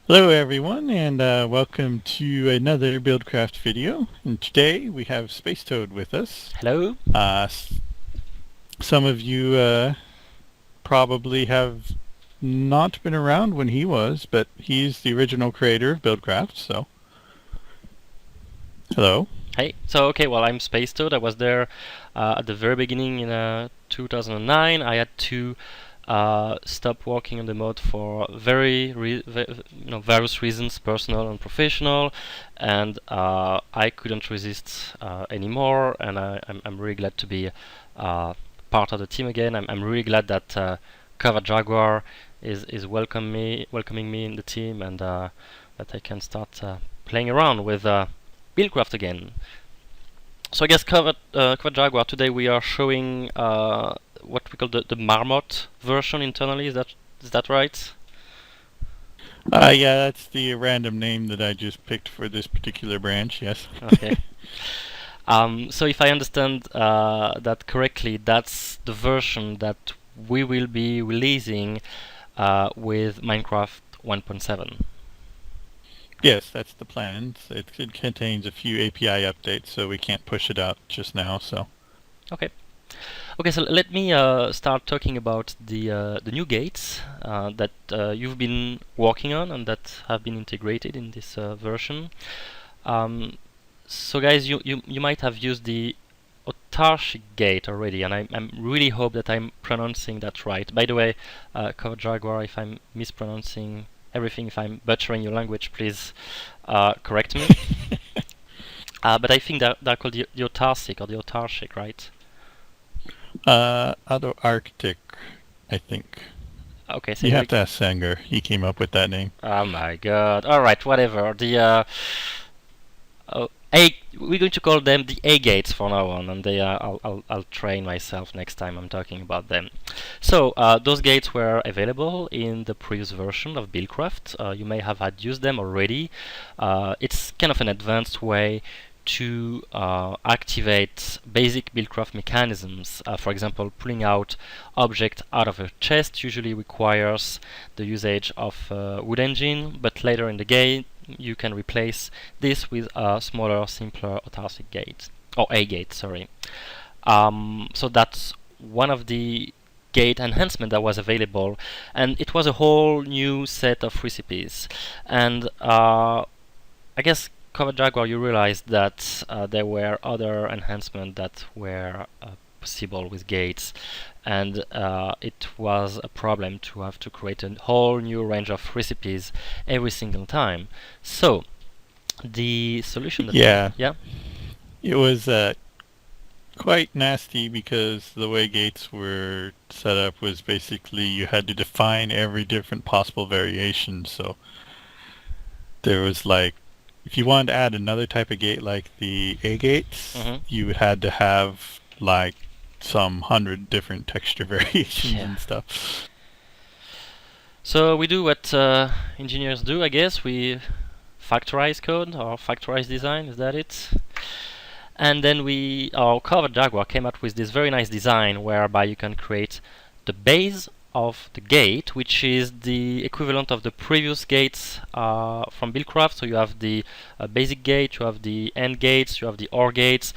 Hello everyone, and welcome to another BuildCraft video. And today we have SpaceToad with us. Hello. Some of you probably have not been around when he was, but he's the original creator of BuildCraft, so hello. Hey. Well, I'm SpaceToad. I was there at the very beginning in 2009. I had to stop working on the mod for various reasons, personal and professional, and I couldn't resist anymore. And I'm really glad to be part of the team again. I'm really glad that CovertJaguar is welcoming me in the team, and that I can start playing around with BuildCraft again. So I guess CovertJaguar, today we are showing what we call the Marmot version internally. Is that right? Yeah, that's the random name that I just picked for this particular branch, yes. Okay. So if I understand that correctly, that's the version that we will be releasing with Minecraft 1.7. Yes, that's the plan. It contains a few API updates, so we can't push it out just now, so. Okay. Okay, so let me start talking about the new gates that you've been working on and that have been integrated in this version. So guys, you might have used the autarchic gate already, and I really hope that I'm pronouncing that right. By the way, CovertJaguar, if I'm mispronouncing everything, if I'm butchering your language, please correct me. But I think they're called the autarchic or the autarchic, right? Other Arctic, I think. Okay, so You have to ask Sanger. He came up with that name. oh my god. Alright, whatever. We're going to call them the A gates for now on, and I'll train myself next time I'm talking about them. So those gates were available in the previous version of BuildCraft. You may have had used them already. It's kind of an advanced way to activate basic BuildCraft mechanisms. For example, pulling out object out of a chest usually requires the usage of a wood engine, but later in the game you can replace this with a smaller, simpler autarchic gate, or A gate, sorry. So that's one of the gate enhancement that was available, and it was a whole new set of recipes. And I guess CovertJaguar, you realized that there were other enhancements that were possible with gates, and it was a problem to have to create a whole new range of recipes every single time. So the solution that Yeah, yeah. it was quite nasty because the way gates were set up was basically you had to define every different possible variation. So there was like, if you wanted to add another type of gate like the A gates, Mm-hmm. you had to have like some 100 different texture variations Yeah. and stuff. So we do what engineers do, I guess. We factorize code or factorize design. Is that it? And then our CovertJaguar came up with this very nice design whereby you can create the base of the gate, which is the equivalent of the previous gates from BuildCraft. So you have the basic gate, you have the AND gates, you have the OR gates.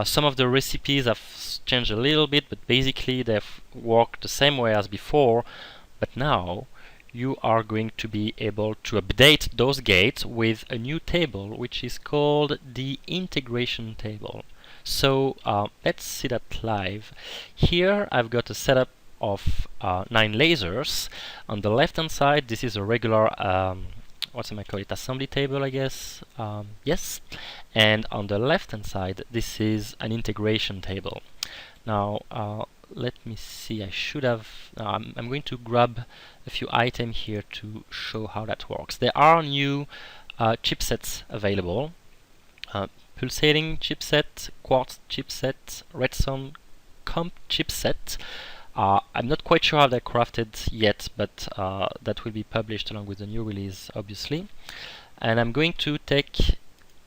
Some of the recipes have changed a little bit, but basically they've worked the same way as before. But now you are going to be able to update those gates with a new table, which is called the integration table. So let's see that live. Here I've got a setup of 9 lasers. On the left hand side, this is a regular what's I call it, assembly table, I guess. Yes. And on the left hand side, this is an integration table. Now let me see, I should have I'm going to grab a few items here to show how that works. There are new chipsets available. Pulsating chipset, quartz chipset, redstone comp chipset. I'm not quite sure how they're crafted yet, but that will be published along with the new release, obviously. And I'm going to take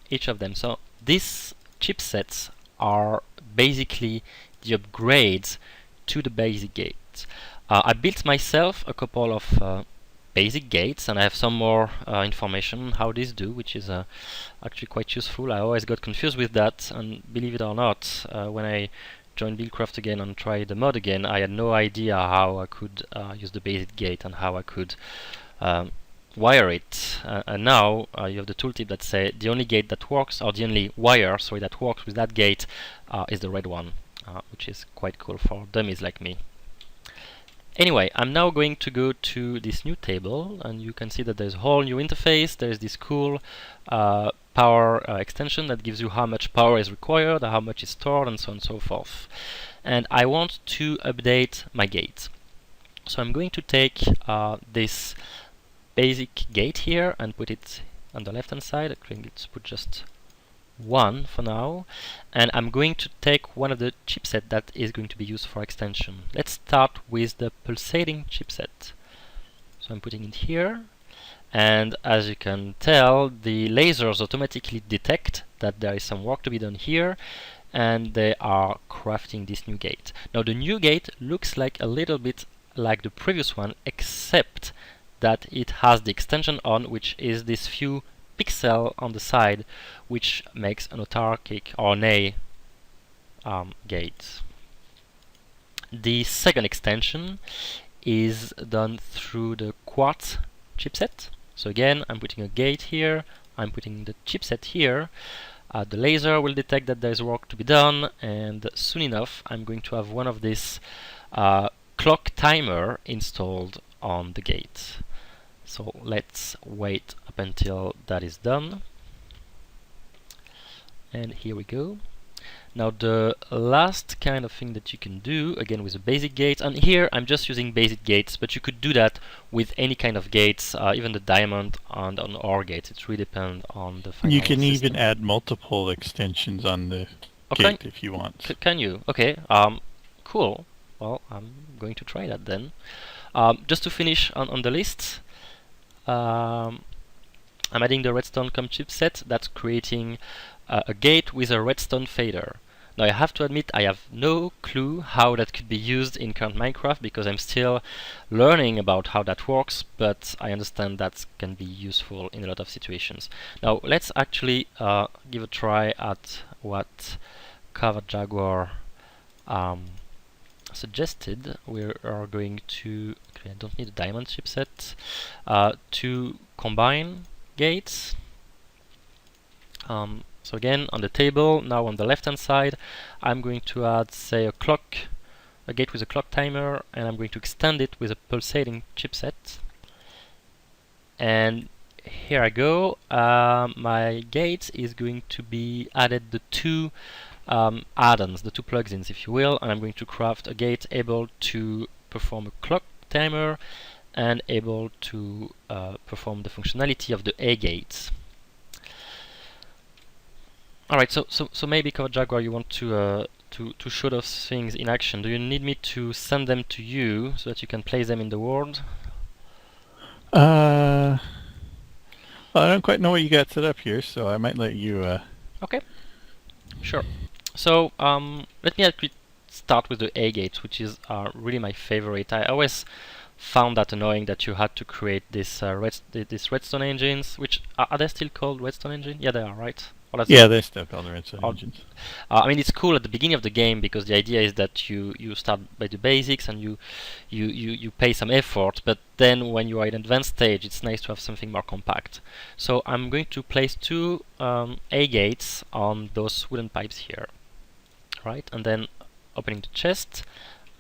each of them. So these chipsets are basically the upgrades to the basic gates. I built myself a couple of basic gates, and I have some more information on how these do, which is actually quite useful. I always got confused with that, and believe it or not, when I joined BuildCraft again and tried the mod again, I had no idea how I could use the basic gate and how I could wire it. And now you have the tooltip that say the only gate that works, or the only wire, sorry, that works with that gate is the red one, which is quite cool for dummies like me. Anyway, I'm now going to go to this new table, and you can see that there's a whole new interface. There's this cool power extension that gives you how much power is required, how much is stored, and so on and so forth. And I want to update my gate. So I'm going to take this basic gate here and put it on the left hand side. Let's put just one for now, and I'm going to take one of the chipset that is going to be used for extension. Let's start with the pulsating chipset. So I'm putting it here, and as you can tell, the lasers automatically detect that there is some work to be done here, and they are crafting this new gate. Now the new gate looks like a little bit like the previous one, except that it has the extension on, which is this few pixel on the side, which makes an autarkic or an A gate. The second extension is done through the quartz chipset. So again, I'm putting a gate here, I'm putting the chipset here. The laser will detect that there's work to be done, and soon enough I'm going to have one of this clock timer installed on the gate. So let's wait up until that is done. And here we go. Now the last kind of thing that you can do, again with a basic gate, and here I'm just using basic gates, but you could do that with any kind of gates, even the diamond and on OR gates. It really depends on the final You can system. even add multiple extensions on the gate if you want. Can you? Okay, cool. Well, I'm going to try that then. Just to finish on the list, I'm adding the redstone com chipset that's creating a gate with a redstone fader. Now I have to admit I have no clue how that could be used in current Minecraft because I'm still learning about how that works, but I understand that can be useful in a lot of situations. Now let's actually give a try at what CovertJaguar suggested. We are going to, okay, I don't need a diamond chipset, to combine gates. So again, on the table, now on the left hand side, I'm going to add, say, a gate with a clock timer, and I'm going to extend it with a pulsating chipset. And here I go. My gate is going to be added the two add-ons, the two plugins, if you will, and I'm going to craft a gate able to perform a clock timer and able to perform the functionality of the A gate. Alright, so maybe CovertJaguar, you want to show those things in action. Do you need me to send them to you so that you can place them in the world? Well, I don't quite know what you got set up here, so I might let you. Okay, sure. So let me actually start with the A gate, which is really my favorite. I always found that annoying that you had to create this these redstone engines, which are they still called redstone engine? Yeah, they are, right? Yeah, they're still called the redstone engines. I mean, it's cool at the beginning of the game because the idea is that you start by the basics and you pay some effort, but then when you are in advanced stage, it's nice to have something more compact. So I'm going to place two A gates on those wooden pipes here, right? And then opening the chest,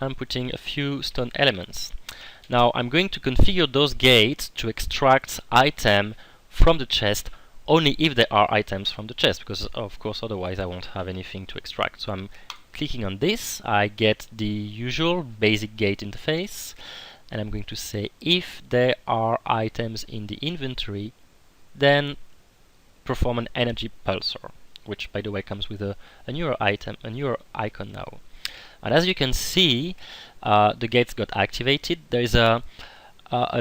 I'm putting a few stone elements. Now I'm going to configure those gates to extract item from the chest only if there are items from the chest, because of course otherwise I won't have anything to extract. So I'm clicking on this, I get the usual basic gate interface, and I'm going to say if there are items in the inventory, then perform an energy pulsar, which by the way comes with a newer item, a newer icon now. And as you can see, the gates got activated. There is a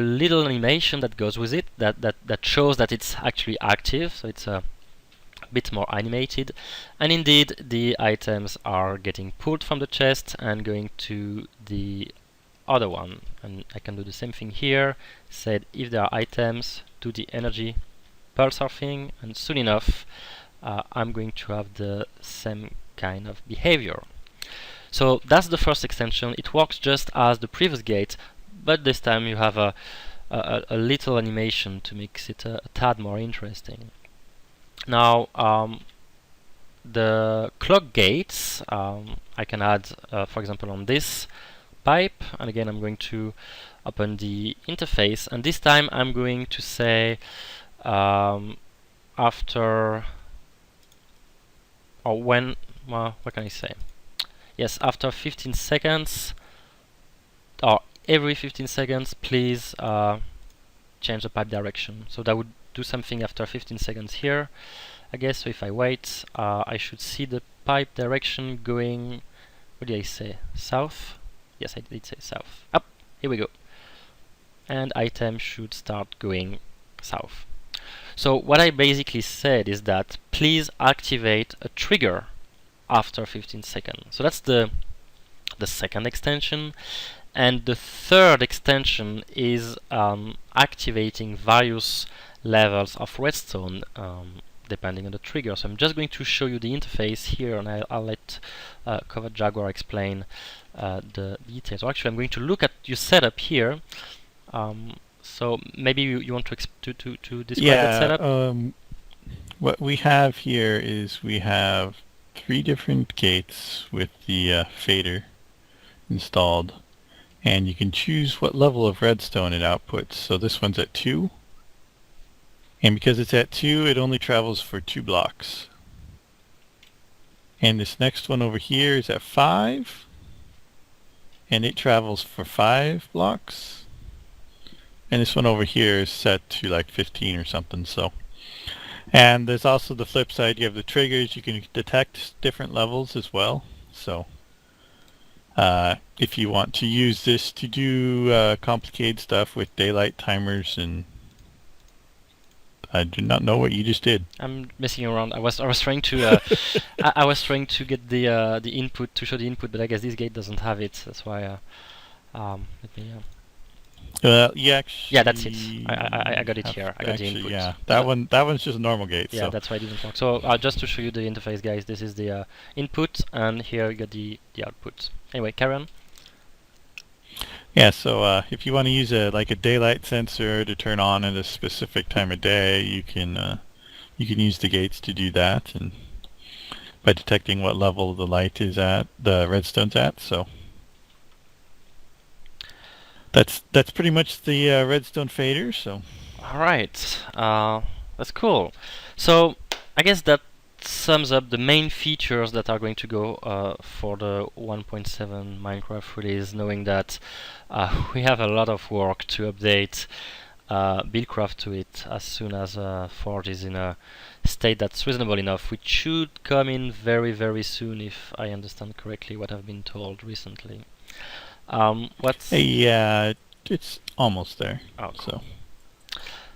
little animation that goes with it that shows that it's actually active, so it's a bit more animated. And indeed, the items are getting pulled from the chest and going to the other one. And I can do the same thing here. Said if there are items, do the energy pulsar thing, and soon enough I'm going to have the same kind of behavior. So that's the first extension. It works just as the previous gate, but this time you have a little animation to make it a tad more interesting. Now the clock gates I can add for example on this pipe, and again I'm going to open the interface, and this time I'm going to say after or when what can I say? Yes, after 15 seconds or every 15 seconds please change the pipe direction. So that would do something after 15 seconds here, I guess. So if I wait, I should see the pipe direction going, what did I say, south? Yes, I did say south. Up, here we go. And item should start going south. So what I basically said is that please activate a trigger after 15 seconds. So that's the second extension. And the third extension is activating various levels of redstone depending on the trigger. So I'm just going to show you the interface here, and I'll let CovertJaguar explain the details. So actually, I'm going to look at your setup here. So maybe you want to describe that setup? What we have here is we have 3 different gates with the fader installed, and you can choose what level of redstone it outputs. So this one's at 2, and because it's at 2 it only travels for 2 blocks. And this next one over here is at 5, and it travels for 5 blocks. And this one over here is set to like 15 or something. So, and there's also the flip side. You have the triggers. You can detect different levels as well. So if you want to use this to do complicated stuff with daylight timers, and I do not know what you just did. I'm messing around. I was trying to I was trying to get the input, to show the input, but I guess this gate doesn't have it. That's why let me yeah, that's it. I got it here. I got the input. Yeah, that one's just a normal gate. Yeah, so. that's why it didn't work. So just to show you the interface, guys, this is the input, and here you got the output. Anyway, carry on. Yeah, so if you want to use a daylight sensor to turn on at a specific time of day, you can use the gates to do that, and by detecting what level the light is at, the redstone's at. So that's pretty much the redstone fader. So all right, that's cool. So I guess that sums up the main features that are going to go for the 1.7 Minecraft release, knowing that we have a lot of work to update BuildCraft to it as soon as Forge is in a state that's reasonable enough, which should come in very, very soon, if I understand correctly what I've been told recently. Yeah, it's almost there. Oh, cool.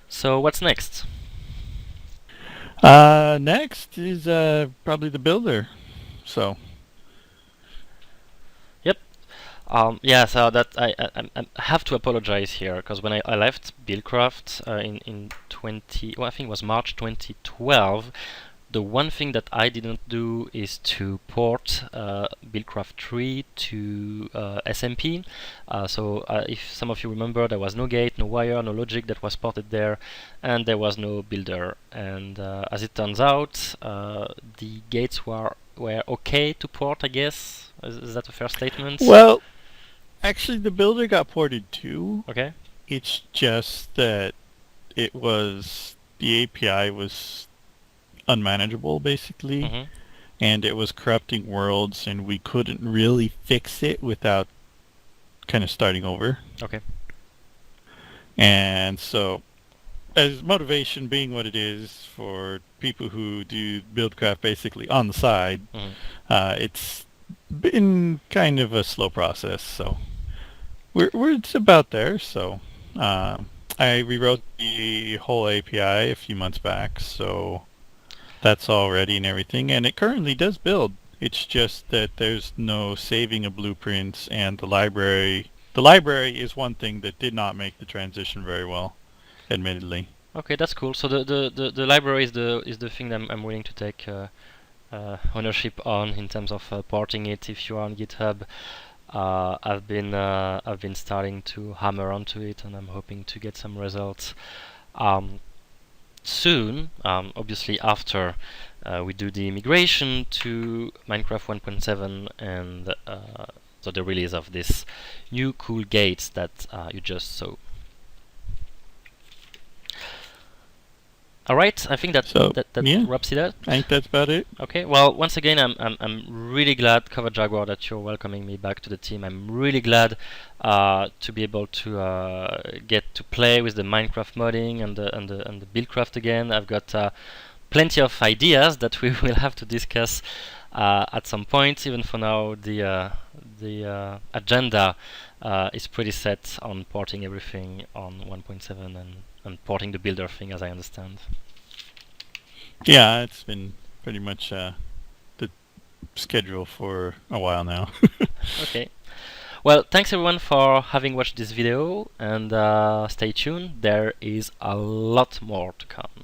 So what's next? Next is probably the builder. So. Yep. Yeah. So that I have to apologize here, because when I left BuildCraft in I think it was March 2012. The one thing that I didn't do is to port BuildCraft 3 to SMP. So if some of you remember, there was no gate, no wire, no logic that was ported there, and there was no builder. And as it turns out, the gates were okay to port, I guess. Is that a fair statement? Well, actually the builder got ported too. Okay. It's just that the API was unmanageable basically, and it was corrupting worlds, and we couldn't really fix it without kind of starting over. Okay. And so, as motivation being what it is for people who do BuildCraft basically on the side, it's been kind of a slow process. So it's about there. So I rewrote the whole API a few months back, so that's all ready and everything, and it currently does build. It's just that there's no saving of blueprints, and the library The library is one thing that did not make the transition very well, admittedly. Okay, that's cool. So the library is the thing that I'm willing to take ownership on in terms of porting it. If you are on GitHub, I've been starting to hammer onto it, and I'm hoping to get some results soon. Obviously, after we do the migration to Minecraft 1.7 and so the release of this new cool gates that you just saw. All right, I think So that yeah, wraps it up. I think that's about it. Okay, well, once again, I'm really glad, CovertJaguar, that you're welcoming me back to the team. I'm really glad to be able to get to play with the Minecraft modding and the BuildCraft again. I've got plenty of ideas that we will have to discuss at some point. Even for now, the agenda is pretty set on porting everything on 1.7 and porting the builder thing, as I understand. Yeah, it's been pretty much the schedule for a while now. Okay. Well, thanks everyone for having watched this video, and stay tuned. There is a lot more to come.